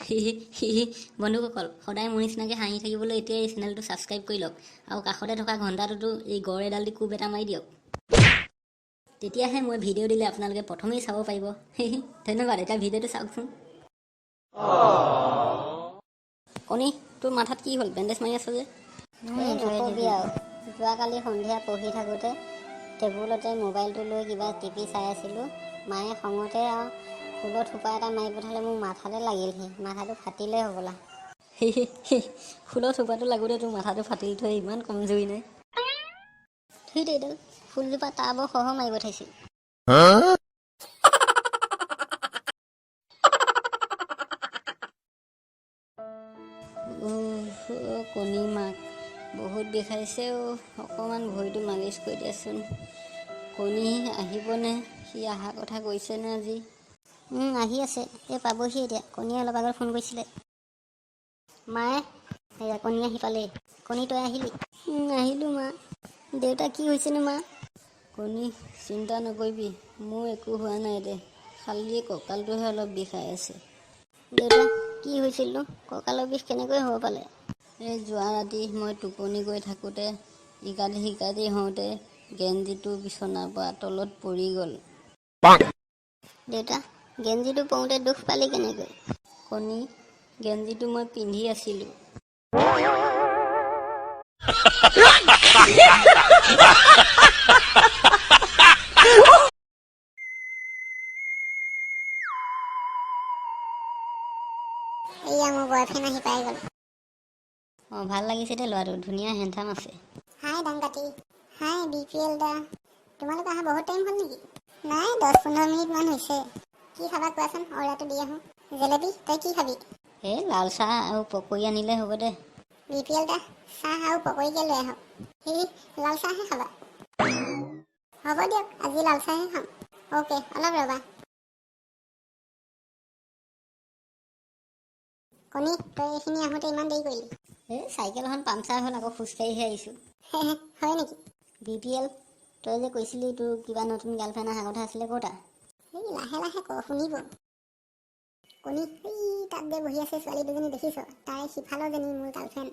বন্ধুসকল সদায় মোৰ নিচিনাকৈ হাঁহি থাকিবলৈ এতিয়া এই চেনেলটো ছাবস্ক্ৰাইব কৰি লওক আৰু কাষতে থকা ঘণ্টাটোতো এই গড় এডাল দি কোব এটা মাৰি দিয়ক তেতিয়াহে মই ভিডিঅ' দিলে আপোনালোকে প্ৰথমেই চাব পাৰিব ধন্যবাদ এতিয়া ভিডিঅ'টো চাওকচোন কণী তোৰ মাথাত কি হ'ল বেণ্ডেজ মাৰি আছ যে নকবি আৰু যোৱাকালি সন্ধিয়া পঢ়ি থাকোঁতে টেবুলতে মোবাইলটো লৈ কিবা টিপি চাই আছিলোঁ মায়ে খঙতে আৰু ফুলত থোপা এটা মাৰি পঠালে মোৰ মাথাতে লাগিলহি মাথাটো ফাটিলে হ'বলা ফুলৰ থোপাটো লাগোঁতে তোৰ মাথাটো ফাটিল থৈ ইমান কমজুৰি নাই ধুইত এইডাল ফুলজোপা তাৰ বৰ সহ মাৰি পঠাইছিল কণী মাক বহুত বিষাইছে অকণমান ভৰিটো মালিচ কৰি দিয়াচোন কণী আহিবনে সি অহা কথা কৈছেনে আজি আহি আছে এই পাবহি এতিয়া কণীয়ে অলপ আগত ফোন কৰিছিলে মায়ে এয়া কণী আহি পালেই কণী তই আহিলি আহিলোঁ মা দেউতা কি হৈছেনো মা কণী চিন্তা নকৰিবি মোৰ একো হোৱা নাই দে খালি কঁকালটোহে অলপ বিষাই আছে দেউতা কি হৈছিলনো কঁকালৰ বিষ কেনেকৈ হ'ব পালে এই যোৱা ৰাতি মই টোপনি গৈ থাকোঁতে ইকাতি হওঁতে গেঞ্জিটো বিচনাৰ পৰা তলত পৰি গ'ল দেউতা গেঞ্জিটো পৰোঁতে দুখ পালি কেনেকৈ কণী গেঞ্জিটো মই পিন্ধি আছিলোঁ এয়া মোৰ বয়ফ্ৰেণ্ড আহি পাই গ'ল অঁ ভাল লাগিছে দে ল'ৰাটো ধুনীয়া হেণ্ডচাম আছে হাই দাংকাটি হাই BPL দা তোমালোক অহা বহুত টাইম হ'ল নেকি নাই 10-15 মিনিটমান হৈছে কি খাবা কোৱাচোন অৰ্ডাৰটো দি আহোঁ জেলেপি তই কি খাবি এই লাল চাহ আৰু পকৰি আনিলে হ'ব দে BPL দা চাহ আৰু পকৰিকে লৈ আহক লাল চাহহে খাবা হ'ব দিয়ক আজি লাল চাহহে খাম অ'কে অলপ ৰ'বা কণী তই এইখিনি আহোঁতে ইমান দেৰি কৰিলি এই চাইকেলখন পামচাৰ হ'ল আকৌ খোজকাঢ়িহে আহিছোঁ হয় নেকি BPL তই যে কৈছিলি তোৰ কিবা নতুন গাৰ্লফ্ৰেণ্ড অহা কথা আছিলে ক'তা এই লাহে লাহে ক শুনিব কণী এই তাত যে বহি আছে ছোৱালী দুজনী দেখিছ তাই সিফালৰজনী মোৰ গাৰ্লফ্ৰেণ্ড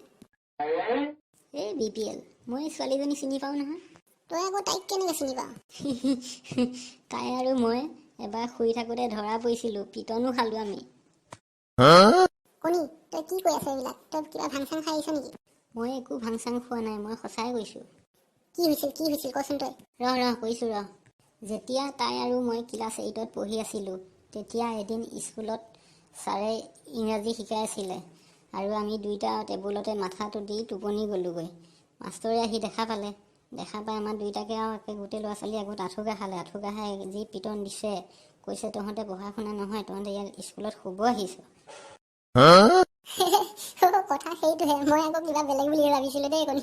এই BPL মই ছোৱালীজনী চিনি পাওঁ নহয় তই আকৌ তাইক কেনেকৈ চিনি পাৱ তাই আৰু মই এবাৰ শুই থাকোঁতে ধৰা পৰিছিলোঁ পিটনো খালোঁ আমি কণী তই কি কৈ আছ এইবিলাক তই কিবা ভাং চাং খাই আহিছ নেকি মই একো ভাং চাং খোৱা নাই মই সঁচাই কৈছোঁ কি হৈছিল কচোন তই কৈছোঁ যেতিয়া তাই আৰু মই ক্লাছ 8ত পঢ়ি আছিলোঁ তেতিয়া এদিন স্কুলত ছাৰে ইংৰাজী শিকাই আছিলে আৰু আমি দুইটা টেবুলতে মাথাটো দি টোপনি গ'লোঁগৈ মাষ্টৰে আহি দেখা পাই আমাৰ দুইটাকে আৰু একে গোটেই ল'ৰা ছোৱালী আগত আঁঠুগা খাই যি পিটন দিছে কৈছে তহঁতে পঢ়া শুনা নহয় তহঁতে ইয়াত স্কুলত শুব আহিছ কথা সেইটোহে মই আকৌ কিবা বেলেগ বুলি ভাবিছিলোঁ দেই কণী